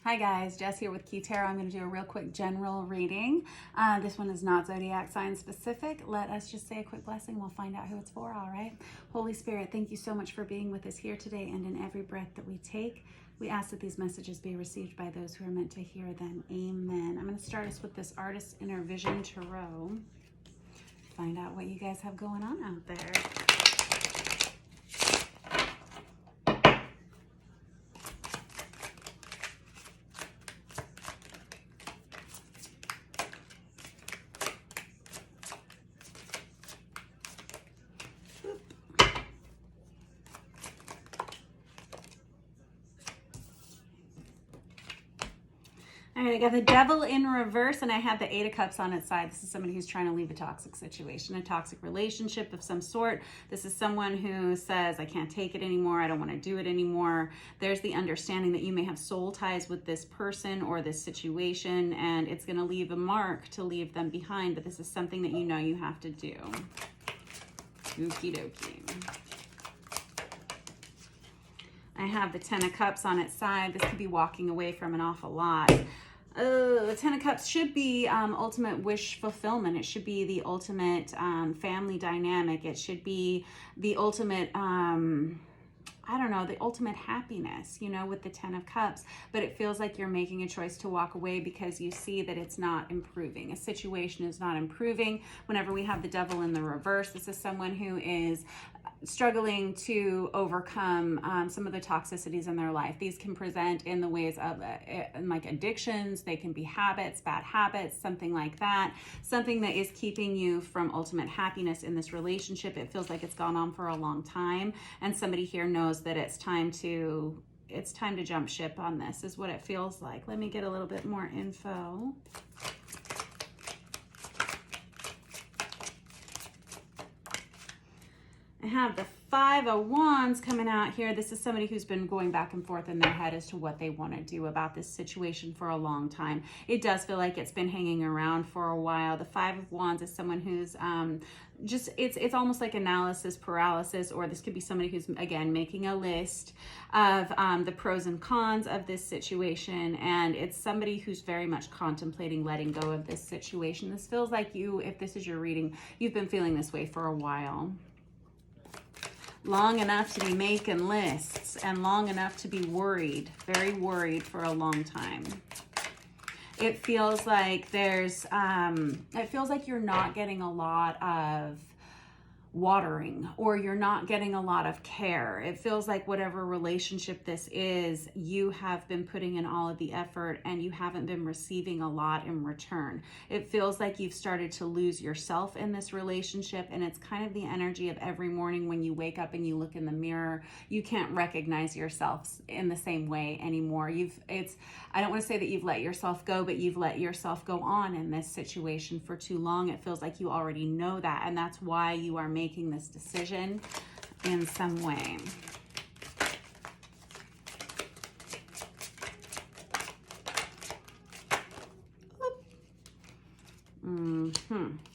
Hi guys, Jess here with Key Tarot. I'm going to do a real quick general reading. This one is not zodiac sign specific. Let us just say a quick blessing. We'll find out who it's for, all right? Holy Spirit, thank you so much for being with us here today and in every breath that we take. We ask that these messages be received by those who are meant to hear them. Amen. I'm going to start us with this Artist Inner Vision Tarot. Find out what you guys have going on out there. All right, I got the Devil in reverse, and I have the Eight of Cups on its side. This is somebody who's trying to leave a toxic situation, a toxic relationship of some sort. This is someone who says, I can't take it anymore. I don't want to do it anymore. There's the understanding that you may have soul ties with this person or this situation, and it's going to leave a mark to leave them behind, but this is something that you know you have to do. Okie dokie. I have the Ten of Cups on its side. This could be walking away from an awful lot. The Ten of Cups should be ultimate wish fulfillment. It should be the ultimate family dynamic. It should be the ultimate, I don't know, the ultimate happiness, you know, with the Ten of Cups. But it feels like you're making a choice to walk away because you see that it's not improving. A situation is not improving. Whenever we have the Devil in the reverse, this is someone who is struggling to overcome some of the toxicities in their life. These can present in the ways of like addictions. They can be habits, bad habits, something like that. Something that is keeping you from ultimate happiness in this relationship. It feels like it's gone on for a long time, and somebody here knows that it's time to jump ship on this, is what it feels like. Let me get a little bit more info. I have the Five of Wands coming out here. This is somebody who's been going back and forth in their head as to what they want to do about this situation for a long time. It does feel like it's been hanging around for a while. The Five of Wands is someone who's it's almost like analysis paralysis, or this could be somebody who's, again, making a list of the pros and cons of this situation, and it's somebody who's very much contemplating letting go of this situation. This feels like you, if this is your reading, you've been feeling this way for a while. Long enough to be making lists and long enough to be worried, very worried for a long time. It feels like it feels like you're not getting a lot of watering, or you're not getting a lot of care. It feels like whatever relationship this is, you have been putting in all of the effort and you haven't been receiving a lot in return. It feels like you've started to lose yourself in this relationship, and it's kind of the energy of every morning when you wake up and you look in the mirror, you can't recognize yourself in the same way anymore. I don't want to say that you've let yourself go, but you've let yourself go on in this situation for too long. It feels like you already know that, and that's why you are making this decision in some way.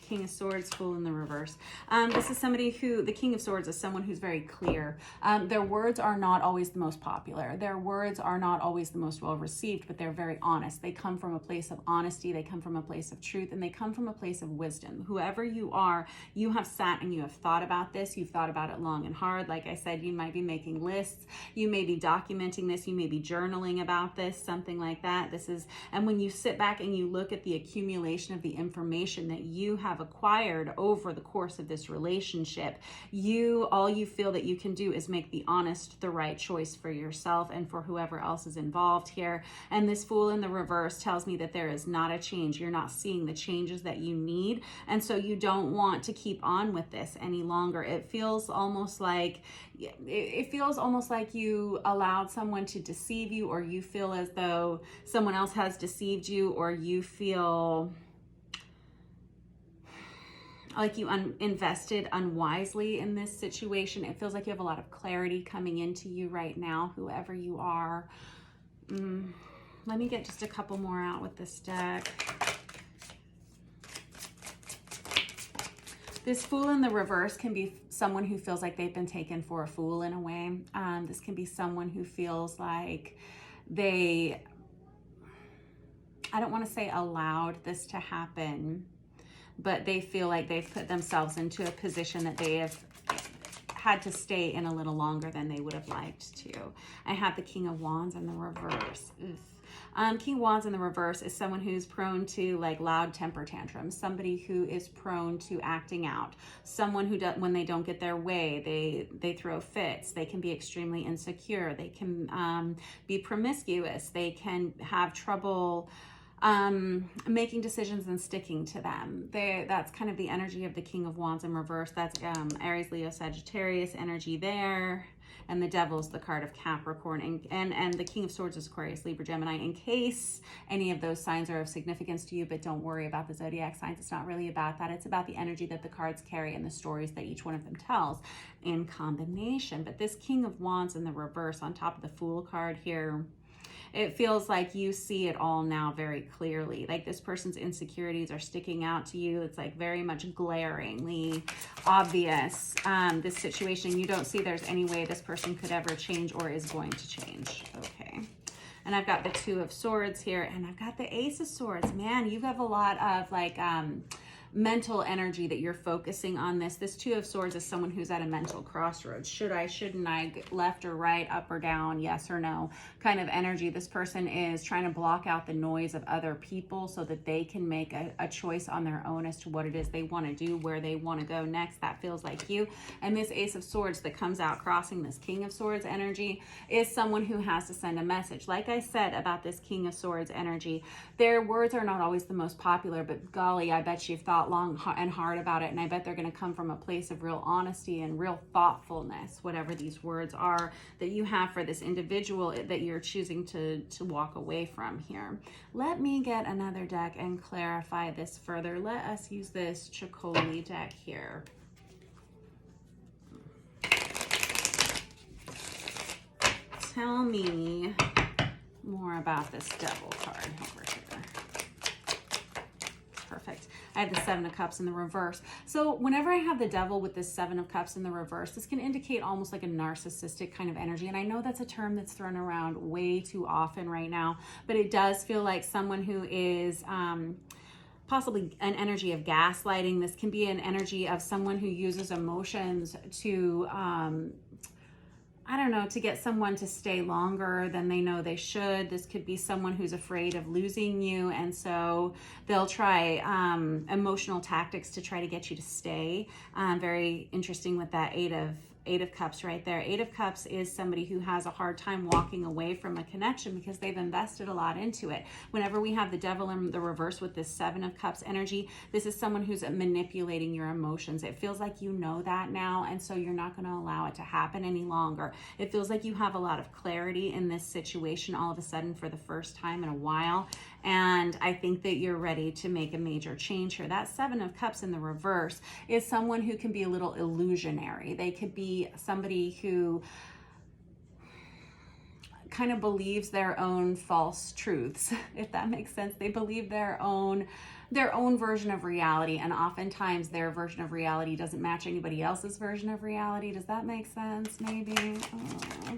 King of Swords, Fool in the reverse. This is somebody who, the King of Swords is someone who's very clear. Their words are not always the most popular. Their words are not always the most well received, but they're very honest. They come from a place of honesty. They come from a place of truth, and they come from a place of wisdom. Whoever you are, you have sat and you have thought about this. You've thought about it long and hard. Like I said, you might be making lists. You may be documenting this. You may be journaling about this, something like that. And when you sit back and you look at the accumulation of the information that you have acquired over the course of this relationship, all you feel that you can do is make the right choice for yourself and for whoever else is involved here. And this Fool in the reverse tells me that there is not a change. You're not seeing the changes that you need, and so you don't want to keep on with this any longer. It feels almost like you allowed someone to deceive you, or you feel as though someone else has deceived you, or you feel like you invested unwisely in this situation. It feels like you have a lot of clarity coming into you right now, whoever you are. Let me get just a couple more out with this deck. This Fool in the reverse can be someone who feels like they've been taken for a fool in a way. This can be someone who feels like they I don't want to say allowed this to happen, but they feel like they've put themselves into a position that they have had to stay in a little longer than they would have liked to. I have the King of Wands in the reverse. King of Wands in the reverse is someone who's prone to like loud temper tantrums, somebody who is prone to acting out, someone who when they don't get their way, they throw fits, they can be extremely insecure, they can be promiscuous, they can have trouble making decisions and sticking to them. That's kind of the energy of the King of Wands in reverse. That's Aries, Leo, Sagittarius energy there. And the Devil's the card of Capricorn, and the King of Swords is Aquarius, Libra, Gemini, in case any of those signs are of significance to you. But don't worry about the zodiac signs. It's not really about that. It's about the energy that the cards carry and the stories that each one of them tells in combination. But this King of Wands in the reverse on top of the Fool card here, it feels like you see it all now very clearly. Like this person's insecurities are sticking out to you. It's like very much glaringly obvious. This situation, you don't see there's any way this person could ever change or is going to change. Okay. And I've got the Two of Swords here, and I've got the Ace of Swords. Man, you have a lot of like mental energy that you're focusing on this. This Two of Swords is someone who's at a mental crossroads. Should I, shouldn't I, left or right, up or down, yes or no kind of energy. This person is trying to block out the noise of other people so that they can make a choice on their own as to what it is they want to do, where they want to go next. That feels like you. And this Ace of Swords that comes out crossing this King of Swords energy is someone who has to send a message. Like I said about this King of Swords energy, their words are not always the most popular, but golly, I bet you've thought long and hard about it, and I bet they're going to come from a place of real honesty and real thoughtfulness, whatever these words are that you have for this individual that you're choosing to walk away from here. Let me get another deck and clarify this further. Let us use this Chicoli deck here. Tell me more about this Devil card over here. Perfect. I have the Seven of Cups in the reverse. So whenever I have the Devil with this Seven of Cups in the reverse, this can indicate almost like a narcissistic kind of energy. And I know that's a term that's thrown around way too often right now, but it does feel like someone who is possibly an energy of gaslighting. This can be an energy of someone who uses emotions to I don't know, to get someone to stay longer than they know they should. This could be someone who's afraid of losing you, and so they'll try emotional tactics to try to get you to stay. Very interesting with that Eight of Cups right there. Eight of Cups is somebody who has a hard time walking away from a connection because they've invested a lot into it. Whenever we have the Devil in the reverse with this Seven of Cups energy, this is someone who's manipulating your emotions. It feels like you know that now, and so you're not going to allow it to happen any longer. It feels like you have a lot of clarity in this situation all of a sudden for the first time in a while, and I think that you're ready to make a major change here. That Seven of Cups in the reverse is someone who can be a little illusionary. They could be somebody who kind of believes their own false truths, if that makes sense. They believe their own version of reality, and oftentimes their version of reality doesn't match anybody else's version of reality. Does that make sense? Maybe. Oh.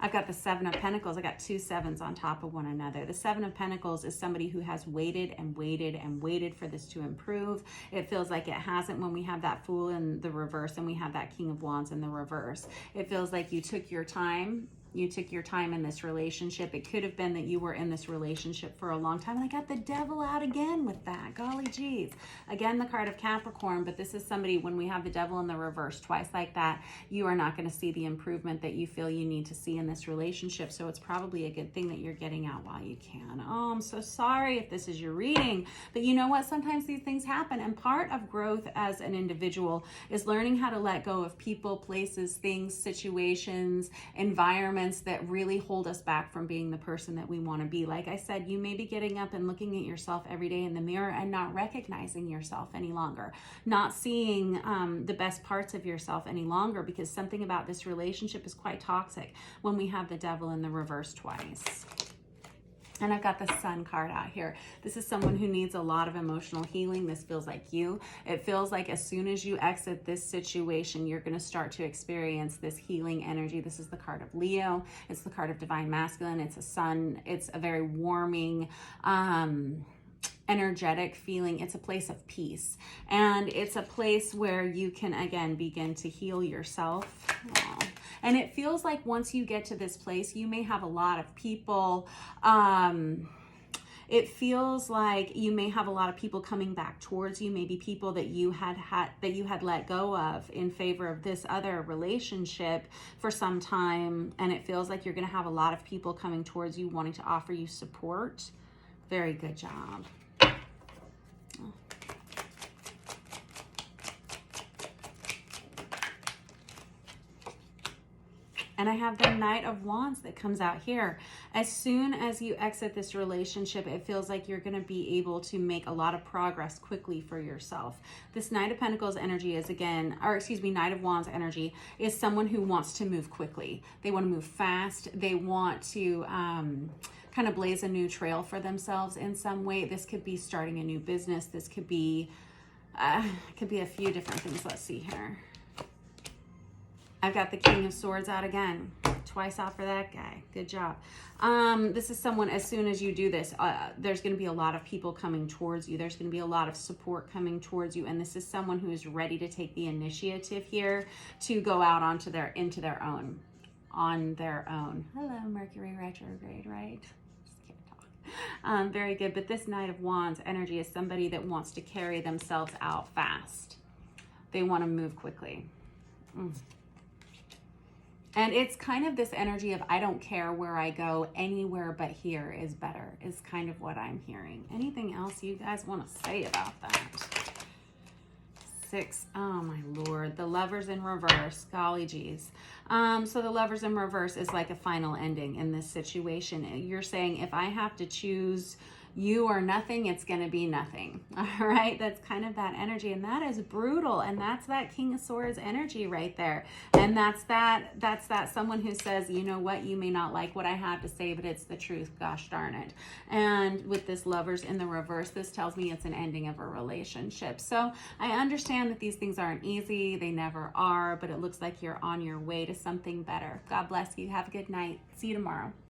I've got the Seven of Pentacles. I got two sevens on top of one another. The Seven of Pentacles is somebody who has waited and waited and waited for this to improve. It feels like it hasn't when we have that Fool in the reverse and we have that King of Wands in the reverse. It feels like you took your time. You took your time in this relationship. It could have been that you were in this relationship for a long time. And I got the Devil out again with that. Golly geez. Again, the card of Capricorn, but this is somebody, when we have the Devil in the reverse twice like that, you are not going to see the improvement that you feel you need to see in this relationship. So it's probably a good thing that you're getting out while you can. Oh, I'm so sorry if this is your reading. But you know what? Sometimes these things happen. And part of growth as an individual is learning how to let go of people, places, things, situations, environments that really hold us back from being the person that we want to be. Like I said, you may be getting up and looking at yourself every day in the mirror and not recognizing yourself any longer, not seeing the best parts of yourself any longer, because something about this relationship is quite toxic when we have the Devil in the reverse twice. And I've got the Sun card out here. This is someone who needs a lot of emotional healing. This feels like you. It feels like as soon as you exit this situation, you're going to start to experience this healing energy. This is the card of Leo. It's the card of Divine Masculine. It's a sun. It's a very warming, energetic feeling. It's a place of peace. And it's a place where you can, again, begin to heal yourself. Aww. And it feels like once you get to this place, you may have a lot of people, it feels like you may have a lot of people coming back towards you, maybe people that you had let go of in favor of this other relationship for some time. And it feels like you're going to have a lot of people coming towards you, wanting to offer you support. Very good job. And I have the Knight of Wands that comes out here. As soon as you exit this relationship, it feels like you're going to be able to make a lot of progress quickly for yourself. This Knight of Pentacles energy is Knight of Wands energy is someone who wants to move quickly. They want to move fast. They want to kind of blaze a new trail for themselves in some way. This could be starting a new business. This could be a few different things. Let's see here. I've got the King of Swords out again. Twice out for that guy. Good job. This is someone, as soon as you do this, there's going to be a lot of people coming towards you. There's going to be a lot of support coming towards you. And this is someone who is ready to take the initiative here to go out on their own. Hello, Mercury retrograde, right? Just can't talk. Very good. But this Knight of Wands energy is somebody that wants to carry themselves out fast. They want to move quickly. And it's kind of this energy of, I don't care where I go, anywhere but here is better, is kind of what I'm hearing. Anything else you guys want to say about that? 6, oh my Lord, the Lovers in reverse, golly geez. So the Lovers in reverse is like a final ending in this situation. You're saying, if I have to choose you or nothing, it's going to be nothing. All right. That's kind of that energy. And that is brutal. And that's that King of Swords energy right there. And that's that someone who says, you know what, you may not like what I have to say, but it's the truth. Gosh darn it. And with this Lovers in the reverse, this tells me it's an ending of a relationship. So I understand that these things aren't easy. They never are, but it looks like you're on your way to something better. God bless you. Have a good night. See you tomorrow.